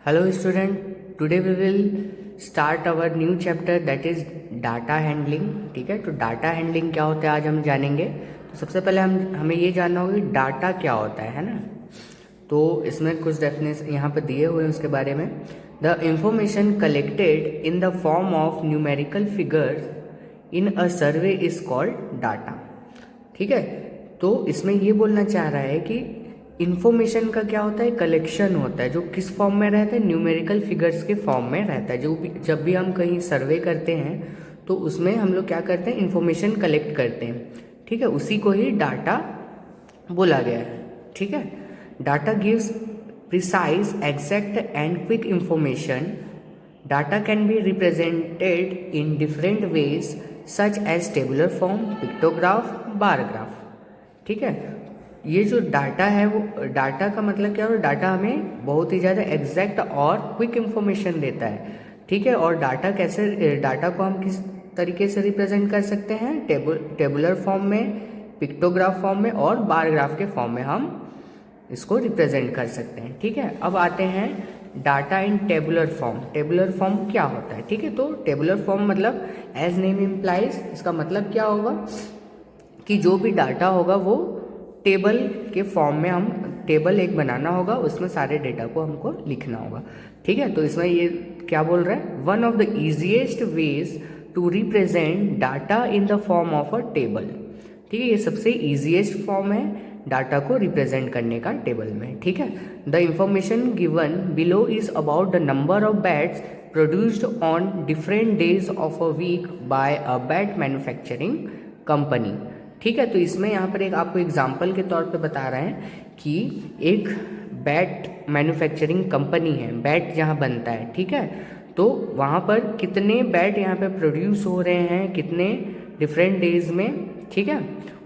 Hello student, today we will start our new chapter that is data handling. ठीक है, तो data handling क्या होता है आज हम जानेंगे। तो सबसे पहले हमें ये जानना होगा कि डाटा क्या होता है ना। तो इसमें कुछ डेफिनेशन यहाँ पर दिए हुए हैं उसके बारे में। The information collected in the form of numerical figures in a survey is called data. ठीक है, तो इसमें ये बोलना चाह रहा है कि इन्फॉर्मेशन का क्या होता है, कलेक्शन होता है जो किस फॉर्म में रहता है, न्यूमेरिकल फिगर्स के फॉर्म में रहता है। जब भी हम कहीं सर्वे करते हैं तो उसमें हम लोग क्या करते हैं, इन्फॉर्मेशन कलेक्ट करते हैं। ठीक है, उसी को ही डाटा बोला गया है। ठीक है, data gives precise, exact and quick information. Data can be represented in different ways such as tabular form, pictograph, bar graph. ठीक है, ये जो डाटा है वो डाटा का मतलब क्या है, डाटा हमें बहुत ही ज़्यादा एग्जैक्ट और क्विक इंफॉर्मेशन देता है। ठीक है, और डाटा को हम किस तरीके से रिप्रेजेंट कर सकते हैं, टेबुलर फॉर्म में, पिक्टोग्राफ फॉर्म में और बार ग्राफ के फॉर्म में हम इसको रिप्रेजेंट कर सकते हैं। ठीक है, अब आते हैं data in tabular form. Tabular form क्या होता है। ठीक है, तो टेबुलर फॉर्म मतलब एज नेम इम्प्लाइज, इसका मतलब क्या होगा कि जो भी डाटा होगा वो टेबल के फॉर्म में, हम टेबल एक बनाना होगा, उसमें सारे डेटा को हमको लिखना होगा। ठीक है, तो इसमें ये क्या बोल रहा है, one of the easiest ways to represent data in the form of a table. ठीक है, ये सबसे इजीएस्ट फॉर्म है डाटा को रिप्रेजेंट करने का टेबल में। ठीक है, the information given below is about the number of bats produced on different days of a week by a bat manufacturing company. ठीक है, तो इसमें यहाँ पर एक आपको एग्जाम्पल के तौर पे बता रहे हैं कि एक बैट मैन्युफैक्चरिंग कंपनी है, बैट जहाँ बनता है। ठीक है, तो वहाँ पर कितने बैट यहाँ पे प्रोड्यूस हो रहे हैं, कितने डिफरेंट डेज में। ठीक है,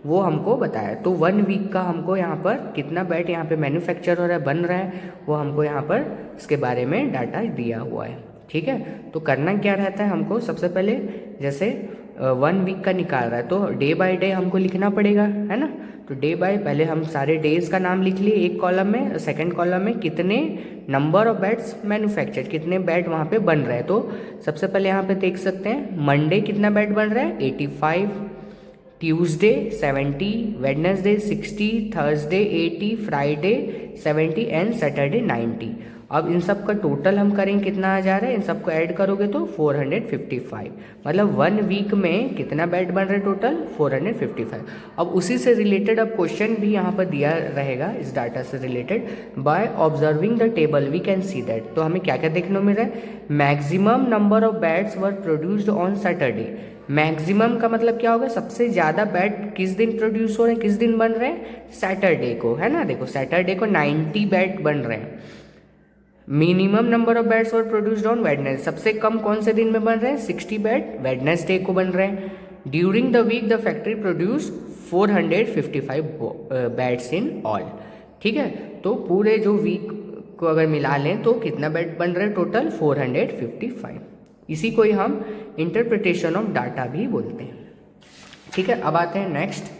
वो हमको बताया। तो 1 वीक का हमको यहाँ पर कितना बैट यहाँ पे मैन्युफैक्चर हो रहा है, बन रहा है, वो हमको यहाँ पर इसके बारे में डाटा दिया हुआ है। ठीक है, तो करना क्या रहता है हमको, सबसे पहले जैसे 1 वीक का निकाल रहा है तो डे बाय डे हमको लिखना पड़ेगा, है ना। तो डे बाय पहले हम सारे डेज का नाम लिख लिए एक कॉलम में, सेकंड कॉलम में कितने नंबर ऑफ बैट्स मैन्युफैक्चर, कितने बैट वहाँ पे बन रहे हैं। तो सबसे पहले यहाँ पे देख सकते हैं मंडे कितना बैट बन रहा है, 85, Tuesday 70, Wednesday 60, Thursday 80, Friday 70 and Saturday 90। अब इन सब का टोटल हम करेंगे कितना आ जा रहा है, इन सबको ऐड करोगे तो 455। मतलब 1 वीक में कितना बैट बन रहा है, टोटल 455। अब उसी से रिलेटेड अब क्वेश्चन भी यहाँ पर दिया रहेगा इस डाटा से related. By observing the table we can see that. तो हमें क्या क्या देखने को मिल रहा है, maximum number of bats were produced on Saturday. Maximum का मतलब क्या होगा, सबसे ज़्यादा बैट किस दिन प्रोड्यूस हो रहे हैं, किस दिन बन रहे हैं, सैटरडे को, है ना। देखो सैटरडे को 90 बैट बन रहे हैं। Minimum number of bats were produced on Wednesday, सबसे कम कौन से दिन में बन रहे हैं, 60 बैट वेडनेसडे को बन रहे हैं। During the week the factory produce 455 bats in all. ठीक है, तो पूरे जो वीक को अगर मिला लें तो कितना बैट बन रहे हैं, टोटल 455। इसी को ही हम इंटरप्रिटेशन ऑफ डाटा भी बोलते हैं। ठीक है, अब आते हैं नेक्स्ट।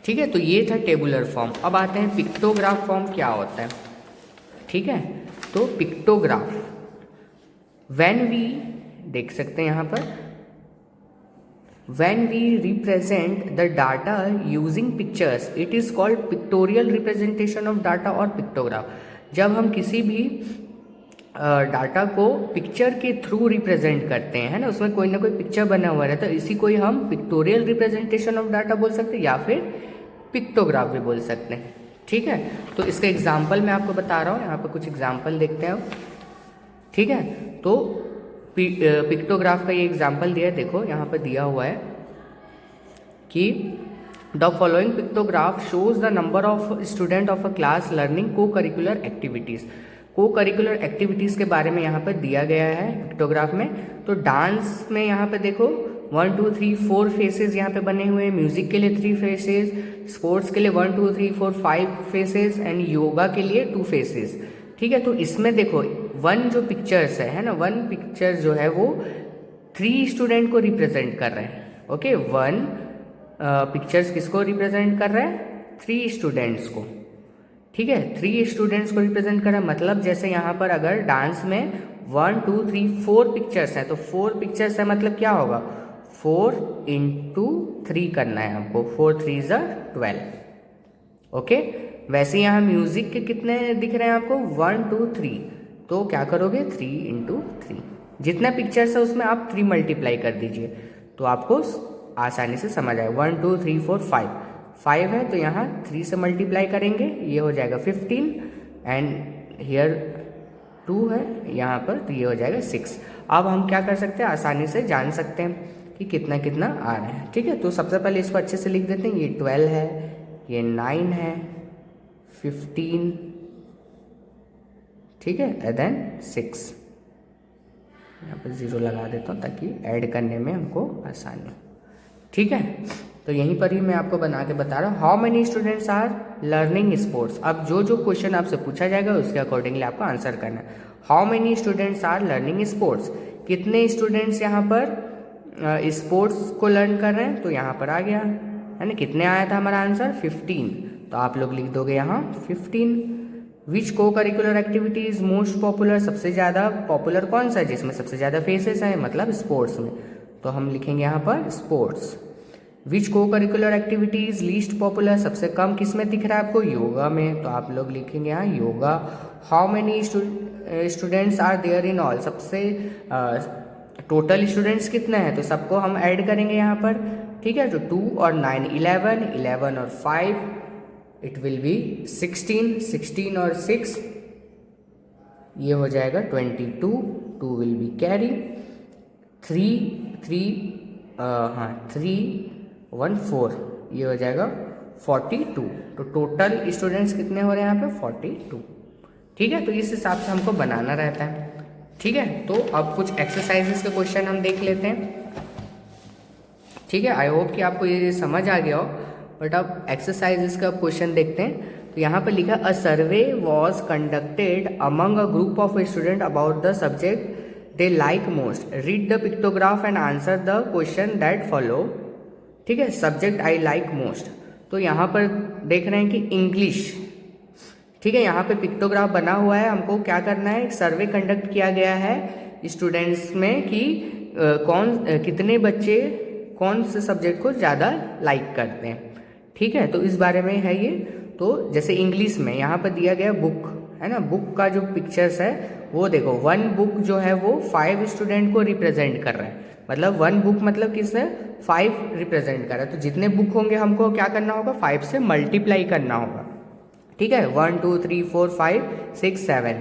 ठीक है, तो ये था टेबुलर फॉर्म। अब आते हैं पिक्टोग्राफ फॉर्म क्या होता है। ठीक है, तो पिक्टोग्राफ, व्हेन वी देख सकते हैं यहाँ पर, when we represent the data using pictures it is called pictorial representation of data और पिक्टोग्राफ। जब हम किसी भी डाटा को पिक्चर के थ्रू रिप्रेजेंट करते हैं, है ना, उसमें कोई ना कोई पिक्चर बना हुआ रहता है, इसी को ही हम पिक्टोरियल रिप्रेजेंटेशन ऑफ डाटा बोल सकते हैं या फिर पिक्टोग्राफ भी बोल सकते हैं। ठीक है, तो इसका एग्जाम्पल मैं आपको बता रहा हूँ, यहाँ पर कुछ एग्जाम्पल देखते हैं। ठीक है, तो पिक्टोग्राफ का ये एग्जाम्पल दिया है, देखो यहाँ पर दिया हुआ है कि the following pictograph shows the number of student of a class learning को करिकुलर एक्टिविटीज़। को करिकुलर एक्टिविटीज़ के बारे में यहाँ पर दिया गया है पिक्टोग्राफ में। तो डांस में यहाँ पे देखो 1 2 3 4 फेसेस यहाँ पे बने हुए हैं, म्यूजिक के लिए 3 फेसेस, स्पोर्ट्स के लिए 1 2 3 4 5 फेसेस एंड योगा के लिए 2 फेसेस। ठीक है, तो इसमें देखो 1 जो पिक्चर्स है ना, 1 पिक्चर जो है वो 3 स्टूडेंट को रिप्रेजेंट कर रहे हैं। ओके, 1 पिक्चर्स किसको रिप्रेजेंट कर रहे हैं, 3 स्टूडेंट्स को। ठीक है, 3 स्टूडेंट्स को रिप्रेजेंट करा, मतलब जैसे यहाँ पर अगर डांस में 1 2 3 4 पिक्चर्स हैं तो 4 पिक्चर्स है, मतलब क्या होगा 4 इंटू 3 करना है हमको, 4 3 ज़ा 12। ओके, वैसे यहाँ म्यूजिक के कितने दिख रहे हैं आपको 1 2 3, तो क्या करोगे 3 इंटू 3, जितना पिक्चर्स है उसमें आप 3 मल्टीप्लाई कर दीजिए तो आपको आसानी से समझ आए। 1 2 3 4 5 है तो यहाँ 3 से मल्टीप्लाई करेंगे, ये हो जाएगा 15 एंड हियर 2 है यहाँ पर तो ये हो जाएगा 6। अब हम क्या कर सकते हैं, आसानी से जान सकते हैं कि कितना कितना आ रहा है। ठीक है, तो सबसे पहले इसको अच्छे से लिख देते हैं, ये 12 है, ये 9 है, 15, ठीक है, एंड देन 6। यहाँ पर 0 लगा देता हूँ ताकि ऐड करने में हमको आसानी हो। ठीक है, तो यहीं पर ही मैं आपको बना के बता रहा हूँ। How many students are learning sports. अब जो जो क्वेश्चन आपसे पूछा जाएगा उसके अकॉर्डिंगली आपको आंसर करना है। How many students are learning sports, कितने स्टूडेंट्स यहाँ पर स्पोर्ट्स को लर्न कर रहे हैं, तो यहाँ पर आ गया है ना, कितने आया था हमारा आंसर 15, तो आप लोग लिख दोगे यहाँ 15। विच को curricular activity is most popular, सबसे ज़्यादा पॉपुलर कौन सा है जिसमें सबसे ज़्यादा फेसेस हैं, मतलब स्पोर्ट्स में, तो हम लिखेंगे यहाँ पर स्पोर्ट्स। विच को curricular activity is least popular, सबसे कम किस में दिख रहा है आपको, योगा में, तो आप लोग लिखेंगे यहाँ yoga. How many students are there in all, सबसे टोटल स्टूडेंट्स कितने हैं, तो सबको हम ऐड करेंगे यहाँ पर। ठीक है, तो 2 और 9 11, 11 और 5 इट विल बी 16, 16 और 6 ये हो जाएगा 22, 2 विल बी कैरी, 3 1 4 ये हो जाएगा 42, तो टोटल स्टूडेंट्स कितने हो रहे हैं यहाँ पे 42। ठीक है, तो इस हिसाब से हमको बनाना रहता है। ठीक है, तो अब कुछ एक्सरसाइजेस के क्वेश्चन हम देख लेते हैं। ठीक है, आई होप कि आपको ये समझ आ गया हो, बट अब एक्सरसाइजेस का क्वेश्चन देखते हैं। तो यहाँ पर लिखा a survey was conducted among a group of student about the subject they like most, read the pictograph and answer the question that follow. ठीक है, सब्जेक्ट आई लाइक मोस्ट, तो यहाँ पर देख रहे हैं कि इंग्लिश। ठीक है, यहाँ पे पिक्टोग्राफ बना हुआ है, हमको क्या करना है, एक सर्वे कंडक्ट किया गया है स्टूडेंट्स में कि कितने बच्चे कौन से सब्जेक्ट को ज़्यादा लाइक करते हैं। ठीक है, तो इस बारे में है ये। तो जैसे इंग्लिश में यहाँ पर दिया गया बुक है ना, बुक का जो पिक्चर्स है वो देखो, 1 बुक जो है वो 5 स्टूडेंट को रिप्रेजेंट कर रहा है, मतलब 1 बुक मतलब किस है 5 रिप्रेजेंट कर रहा है, तो जितने बुक होंगे हमको क्या करना होगा 5 से मल्टीप्लाई करना होगा। ठीक है, 1 2 3 4 5 6 7,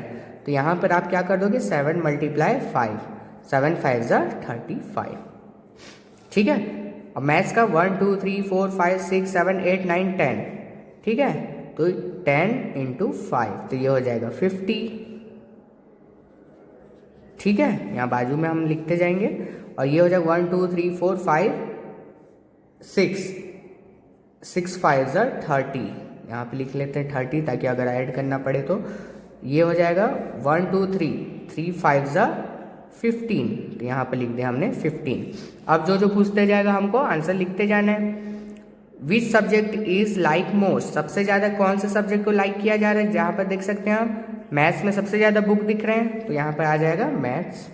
तो यहाँ पर आप क्या कर दोगे 7 × 5, 7 5 ज़ा 35। ठीक है, अब मैथ्स का 1 2 3 4 5 6 7 8 9 10, ठीक है, तो 10 × 5 तो ये हो जाएगा 50। ठीक है, यहाँ बाजू में हम लिखते जाएंगे और ये हो जाएगा 1 2 3 4 5 6 5 ज़ा 30, यहाँ पे लिख लेते हैं 30 ताकि अगर ऐड करना पड़े तो ये हो जाएगा 1 2 3 5 ज़ा 15, तो यहाँ पे लिख दिया हमने 15। अब जो जो पूछते जाएगा हमको आंसर लिखते जाना है। Which subject is like most, सबसे ज़्यादा कौन से सब्जेक्ट को लाइक किया जा रहा है, जहाँ पर देख सकते हैं हम मैथ्स में सबसे ज़्यादा बुक दिख रहे हैं, तो यहाँ पर आ जाएगा maths.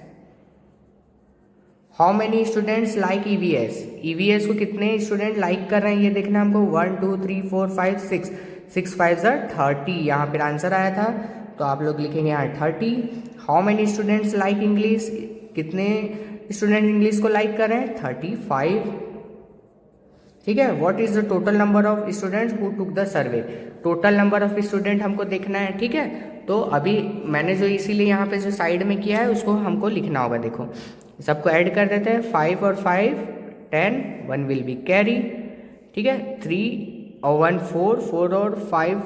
How many students like EVS, EVS को कितने स्टूडेंट लाइक कर रहे हैं ये देखना हमको, 1 2 3 4 5 6 6 5 ज़ा 30, यहाँ पर आंसर आया था तो आप लोग लिखेंगे यहाँ 30। How many students like English, कितने स्टूडेंट इंग्लिश को लाइक कर रहे हैं 35। ठीक है, what is the total number of students who took the survey, total number of student हमको देखना है। ठीक है, तो अभी मैंने जो इसीलिए यहाँ पे जो साइड में किया है उसको हमको लिखना होगा। देखो सबको ऐड कर देते हैं, 5 और 5 10, 1 विल बी कैरी। ठीक है, 3 और 1 4, 4 और 5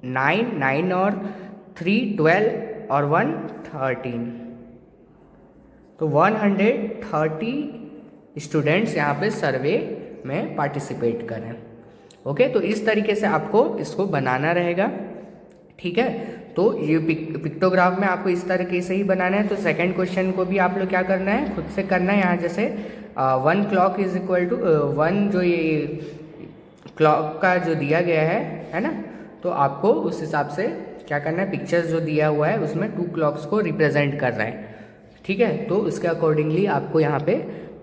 9, 9 और 3 12 और 1 13, तो 130 स्टूडेंट्स यहाँ पे सर्वे में पार्टिसिपेट करें। ओके, तो इस तरीके से आपको इसको बनाना रहेगा। ठीक है, तो ये पिक्टोग्राफ में आपको इस तरीके से ही बनाना है। तो सेकंड क्वेश्चन को भी आप लोग क्या करना है, खुद से करना है। यहाँ जैसे 1 क्लॉक इज इक्वल टू 1, जो ये क्लॉक का जो दिया गया है ना, तो आपको उस हिसाब से क्या करना है, पिक्चर्स जो दिया हुआ है उसमें 2 क्लॉक्स को रिप्रेजेंट कर रहा है, ठीक है। तो इसके अकॉर्डिंगली आपको यहाँ पे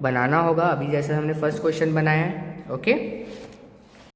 बनाना होगा, अभी जैसे हमने फर्स्ट क्वेश्चन बनाया है, ओके।